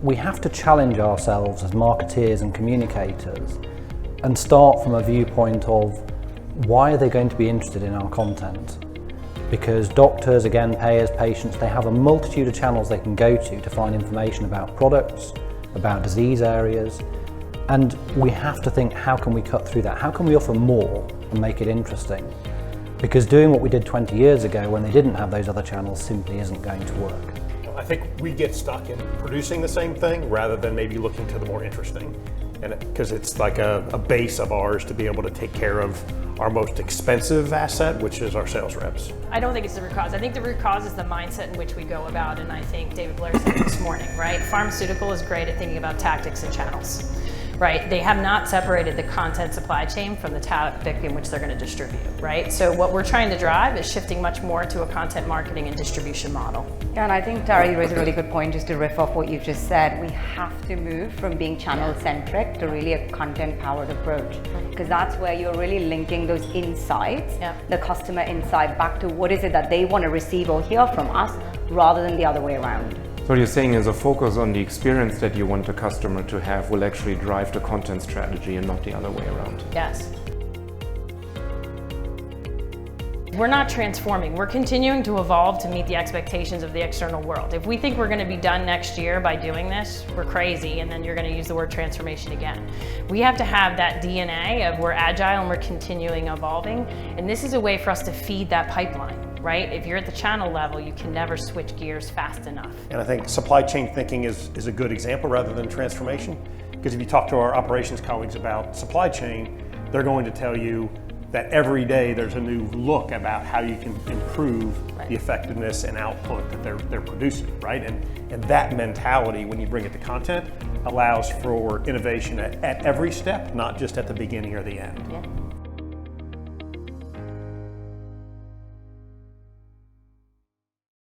we have to challenge ourselves as marketeers and communicators and start from a viewpoint of why are they going to be interested in our content? Because doctors, again, payers, patients, they have a multitude of channels they can go to find information about products, about disease areas, and we have to think, how can we cut through that? How can we offer more and make it interesting? Because doing what we did 20 years ago when they didn't have those other channels simply isn't going to work. I think we get stuck in producing the same thing rather than maybe looking to the more interesting. And because it's like a base of ours to be able to take care of our most expensive asset, which is our sales reps. I don't think it's the root cause. I think the root cause is the mindset in which we go about, and I think David Blair said it this morning, right? Pharmaceutical is great at thinking about tactics and channels, right? They have not separated the content supply chain from the tactic in which they're going to distribute, right? So what we're trying to drive is shifting much more to a content marketing and distribution model. Yeah, and I think, Tara, you raised a really good point, just to riff off what you've just said. We have to move from being channel-centric to really a content-powered approach, because that's where you're really linking those insights, the customer insight, back to what is it that they want to receive or hear from us, rather than the other way around. So what you're saying is a focus on the experience that you want the customer to have will actually drive the content strategy and not the other way around. Yes. We're not transforming. We're continuing to evolve to meet the expectations of the external world. If we think we're going to be done next year by doing this, we're crazy, and then you're going to use the word transformation again. We have to have that DNA of we're agile and we're continuing evolving, and this is a way for us to feed that pipeline. Right? If you're at the channel level, you can never switch gears fast enough. And I think supply chain thinking is a good example rather than transformation. Because if you talk to our operations colleagues about supply chain, they're going to tell you that every day there's a new look about how you can improve the effectiveness and output that they're producing, right? And that mentality, when you bring it to content, allows for innovation at every step, not just at the beginning or the end. Yeah.